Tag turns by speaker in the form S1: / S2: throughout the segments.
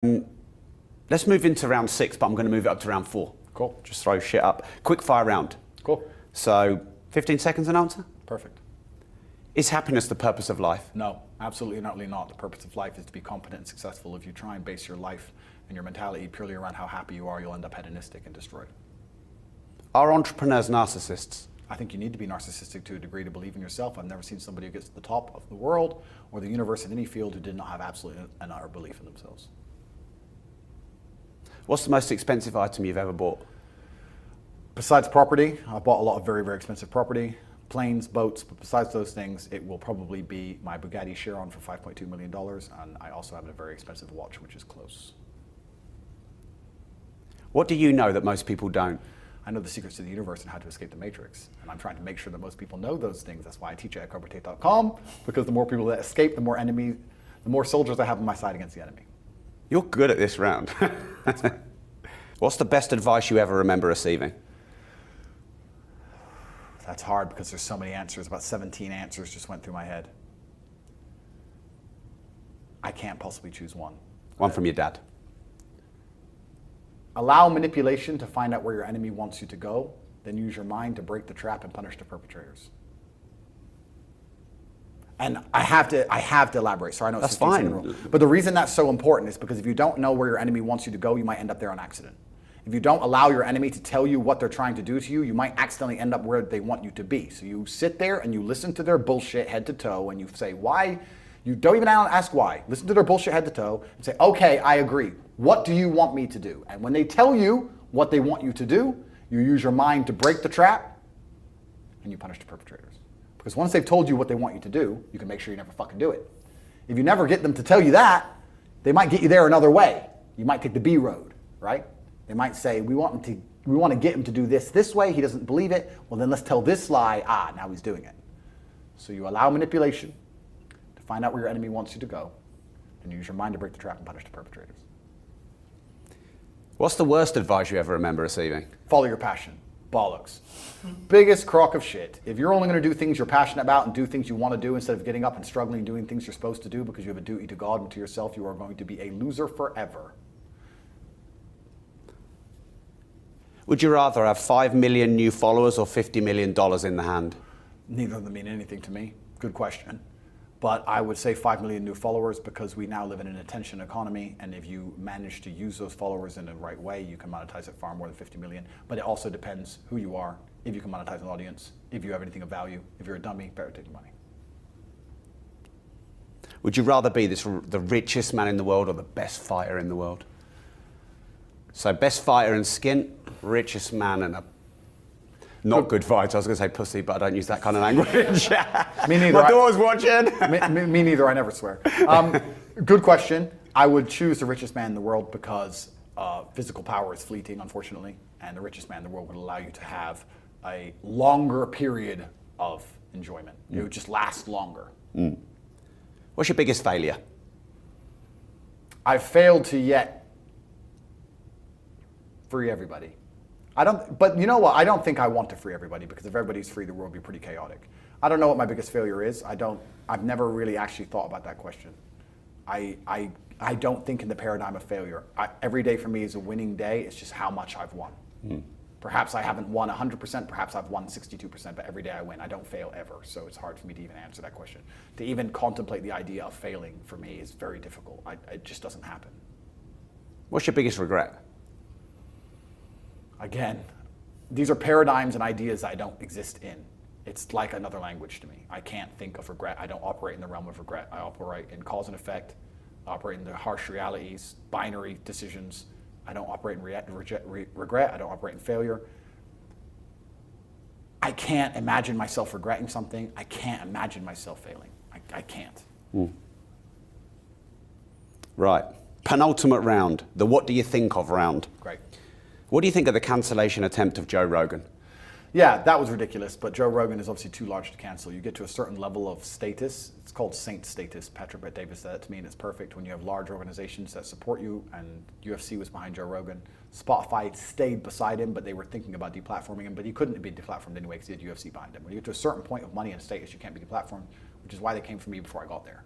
S1: Let's move into round 6, but I'm going to move it up to round 4.
S2: Cool.
S1: Just throw shit up. Quick fire round.
S2: Cool.
S1: So 15 seconds an answer?
S2: Perfect.
S1: Is happiness the purpose of life?
S2: No, absolutely and utterly not. The purpose of life is to be competent and successful. If you try and base your life and your mentality purely around how happy you are, you'll end up hedonistic and destroyed.
S1: Are entrepreneurs narcissists?
S2: I think you need to be narcissistic to a degree to believe in yourself. I've never seen somebody who gets to the top of the world or the universe in any field who did not have absolute and utter belief in themselves.
S1: What's the most expensive item you've ever bought?
S2: Besides property, I bought a lot of very, very expensive property, planes, boats, but besides those things, it will probably be my Bugatti Chiron for $5.2 million, and I also have a very expensive watch, which is close.
S1: What do you know that most people don't?
S2: I know the secrets to the universe and how to escape the matrix, and I'm trying to make sure that most people know those things. That's why I teach at tate.com, because the more people that escape, the more soldiers I have on my side against the enemy.
S1: You're good at this round.
S2: That's right.
S1: What's the best advice you ever remember receiving?
S2: That's hard because there's so many answers. About 17 answers just went through my head. I can't possibly choose one.
S1: One from your dad.
S2: Allow manipulation to find out where your enemy wants you to go, then use your mind to break the trap and punish the perpetrators. And I have to elaborate. Sorry, I know it's
S1: That's fine.
S2: rule. But the reason that's so important is because if you don't know where your enemy wants you to go, you might end up there on accident. If you don't allow your enemy to tell you what they're trying to do to you, you might accidentally end up where they want you to be. So you sit there and you listen to their bullshit head to toe and you say, why? You don't even ask why. Listen to their bullshit head to toe and say, okay, I agree. What do you want me to do? And when they tell you what they want you to do, you use your mind to break the trap and you punish the perpetrators. Because once they've told you what they want you to do, you can make sure you never fucking do it. If you never get them to tell you that, they might get you there another way. You might take the B road, right? They might say, we want to get him to do this way. He doesn't believe it. Well, then let's tell this lie. Now he's doing it. So you allow manipulation to find out where your enemy wants you to go, and use your mind to break the trap and punish the perpetrators.
S1: What's the worst advice you ever remember receiving?
S2: Follow your passion. Bollocks. Biggest crock of shit. If you're only going to do things you're passionate about and do things you want to do instead of getting up and struggling doing things you're supposed to do because you have a duty to God and to yourself, you are going to be a loser forever.
S1: Would you rather have 5 million new followers or $50 million in the hand?
S2: Neither of them mean anything to me. Good question. But I would say 5 million new followers because we now live in an attention economy, and if you manage to use those followers in the right way, you can monetize it far more than 50 million. But it also depends who you are, if you can monetize an audience, if you have anything of value. If you're a dummy, better take your money.
S1: Would you rather be the richest man in the world or the best fighter in the world? So best fighter and skint, richest man and a not good fighter. I was going to say pussy, but I don't use that kind of language.
S2: Me neither.
S1: My daughter's watching.
S2: Me neither. I never swear. Good question. I would choose the richest man in the world because physical power is fleeting, unfortunately, and the richest man in the world would allow you to have a longer period of enjoyment. It would just last longer.
S1: What's your biggest failure?
S2: I've failed to yet free everybody. But you know what? I don't think I want to free everybody because if everybody's free, the world would be pretty chaotic. I don't know what my biggest failure is. I've never really actually thought about that question. I don't think in the paradigm of failure. Every day for me is a winning day. It's just how much I've won. Perhaps I haven't won 100%, perhaps I've won 62%, but every day I win. I don't fail ever, so it's hard for me to even answer that question. To even contemplate the idea of failing for me is very difficult. It just doesn't happen.
S1: What's your biggest regret?
S2: Again, these are paradigms and ideas I don't exist in. It's like another language to me. I can't think of regret. I don't operate in the realm of regret. I operate in cause and effect, operate in the harsh realities, binary decisions. I don't operate in regret. I don't operate in failure. I can't imagine myself regretting something. I can't imagine myself failing. I can't.
S1: Right. Penultimate round, the what do you think of round.
S2: Great.
S1: What do you think of the cancellation attempt of Joe Rogan?
S2: Yeah, that was ridiculous, but Joe Rogan is obviously too large to cancel. You get to a certain level of status. It's called saint status. Patrick Bet-David said that to me, and it's perfect when you have large organizations that support you, and UFC was behind Joe Rogan. Spotify stayed beside him, but they were thinking about deplatforming him, but he couldn't be deplatformed anyway because he had UFC behind him. When you get to a certain point of money and status, you can't be deplatformed, which is why they came for me before I got there.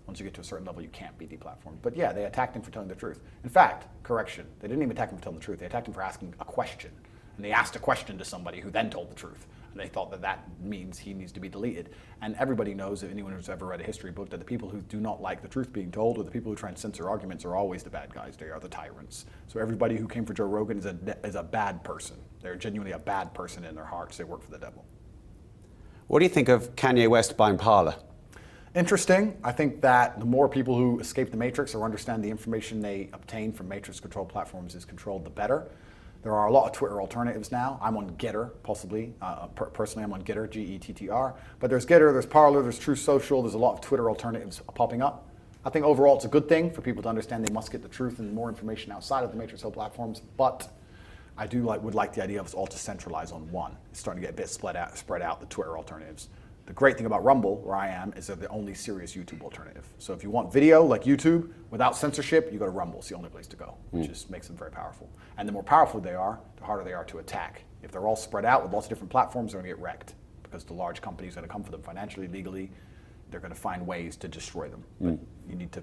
S2: Once you get to a certain level, you can't be deplatformed. But yeah, they attacked him for telling the truth. In fact, correction, they didn't even attack him for telling the truth. They attacked him for asking a question. And they asked a question to somebody who then told the truth. And they thought that that means he needs to be deleted. And everybody knows, if anyone who's ever read a history book, that the people who do not like the truth being told, or the people who try and censor arguments, are always the bad guys. They are the tyrants. So everybody who came for Joe Rogan is a bad person. They're genuinely a bad person in their hearts. They work for the devil.
S1: What do you think of Kanye West buying Parler?
S2: Interesting. I think that the more people who escape the matrix or understand the information they obtain from matrix-controlled platforms is controlled, the better. There are a lot of Twitter alternatives now. I'm on Getter, possibly. Personally, I'm on Getter, Gettr. But there's Getter, there's Parler, there's True Social. There's a lot of Twitter alternatives popping up. I think overall it's a good thing for people to understand they must get the truth and more information outside of the matrix-controlled platforms. But I would like the idea of us all to centralize on one. It's starting to get a bit spread out, the Twitter alternatives. The great thing about Rumble, where I am, is they're the only serious YouTube alternative. So if you want video like YouTube without censorship, you go to Rumble. It's the only place to go, which just makes them very powerful. And the more powerful they are, the harder they are to attack. If they're all spread out with lots of different platforms, they're going to get wrecked because the large companies are going to come for them financially, legally. They're going to find ways to destroy them. But you need to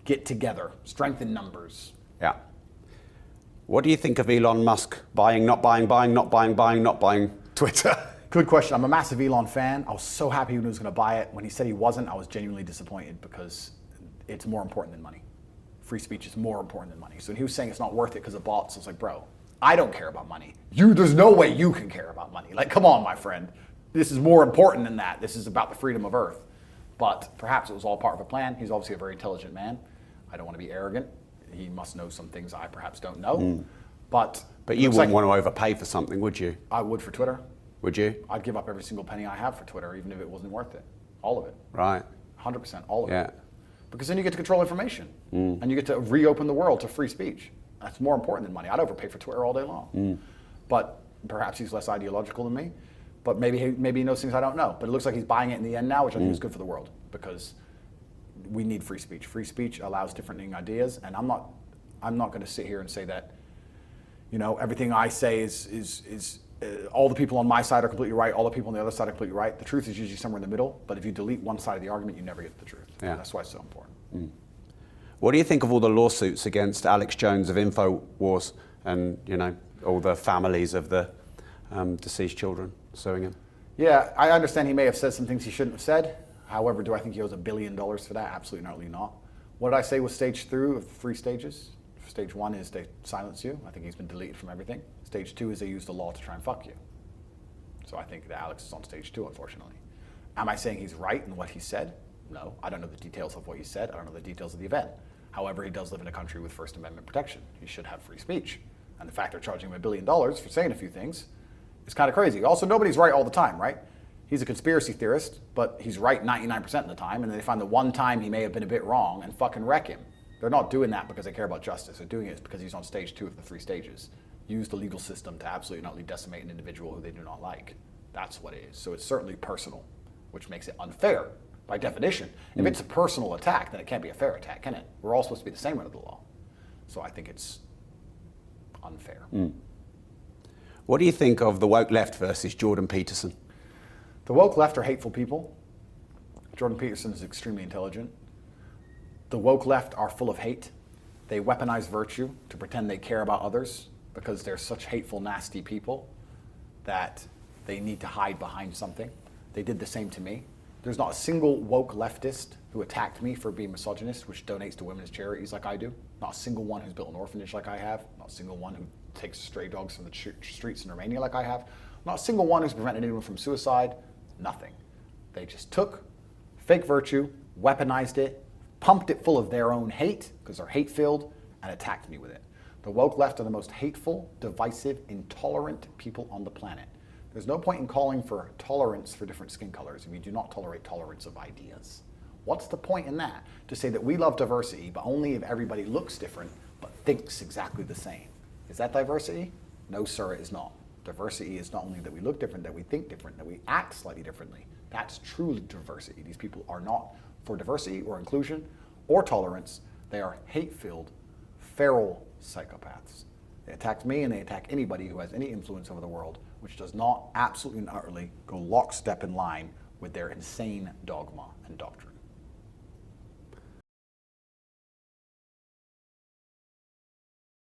S2: get together, strengthen numbers.
S1: Yeah. What do you think of Elon Musk buying Twitter?
S2: Good question. I'm a massive Elon fan. I was so happy when he was going to buy it. When he said he wasn't, I was genuinely disappointed because it's more important than money. Free speech is more important than money. So when he was saying it's not worth it because of bots, I was like, bro, I don't care about money. There's no way you can care about money. Like, come on, my friend. This is more important than that. This is about the freedom of Earth. But perhaps it was all part of a plan. He's obviously a very intelligent man. I don't want to be arrogant. He must know some things I perhaps don't know. But
S1: you wouldn't want to overpay for something, would you?
S2: I would for Twitter.
S1: Would you?
S2: I'd give up every single penny I have for Twitter, even if it wasn't worth it. All of it.
S1: Right.
S2: 100%, all of
S1: Yeah.
S2: it. Because then you get to control information. And you get to reopen the world to free speech. That's more important than money. I'd overpay for Twitter all day long. But perhaps he's less ideological than me. But maybe he knows things I don't know. But it looks like he's buying it in the end now, which I think is good for the world. Because we need free speech. Free speech allows different ideas. And I'm not going to sit here and say that, everything I say is all the people on my side are completely right, all the people on the other side are completely right. The truth is usually somewhere in the middle, but if you delete one side of the argument, you never get the truth.
S1: Yeah.
S2: That's why it's so important.
S1: What do you think of all the lawsuits against Alex Jones of InfoWars and, all the families of the deceased children suing him?
S2: Yeah, I understand he may have said some things he shouldn't have said. However, do I think he owes $1 billion for that? Absolutely not. What did I say was stage 3 of 3 stages? Stage 1 is they silence you. I think he's been deleted from everything. Stage 2 is they use the law to try and fuck you. So I think that Alex is on stage 2, unfortunately. Am I saying he's right in what he said? No. I don't know the details of what he said. I don't know the details of the event. However, he does live in a country with First Amendment protection. He should have free speech. And the fact they're charging him $1 billion for saying a few things is kind of crazy. Also, nobody's right all the time, right? He's a conspiracy theorist, but he's right 99% of the time, and then they find the one time he may have been a bit wrong and fucking wreck him. They're not doing that because they care about justice. They're doing it because he's on stage 2 of the 3 stages. Use the legal system to absolutely not decimate an individual who they do not like. That's what it is. So it's certainly personal, which makes it unfair by definition. If it's a personal attack, then it can't be a fair attack, can it? We're all supposed to be the same under the law. So I think it's unfair.
S1: What do you think of the woke left versus Jordan Peterson?
S2: The woke left are hateful people. Jordan Peterson is extremely intelligent. The woke left are full of hate. They weaponize virtue to pretend they care about others because they're such hateful, nasty people that they need to hide behind something. They did the same to me. There's not a single woke leftist who attacked me for being misogynist, which donates to women's charities like I do. Not a single one who's built an orphanage like I have. Not a single one who takes stray dogs from the streets in Romania like I have. Not a single one who's prevented anyone from suicide. Nothing. They just took fake virtue, weaponized it, pumped it full of their own hate, because they're hate-filled, and attacked me with it. The woke left are the most hateful, divisive, intolerant people on the planet. There's no point in calling for tolerance for different skin colors if you do not tolerate tolerance of ideas. What's the point in that? To say that we love diversity, but only if everybody looks different, but thinks exactly the same. Is that diversity? No, sir, it is not. Diversity is not only that we look different, that we think different, that we act slightly differently. That's truly diversity. These people are not for diversity or inclusion or tolerance. They are hate-filled, feral psychopaths. They attack me and they attack anybody who has any influence over the world, which does not absolutely and utterly go lockstep in line with their insane dogma and doctrine.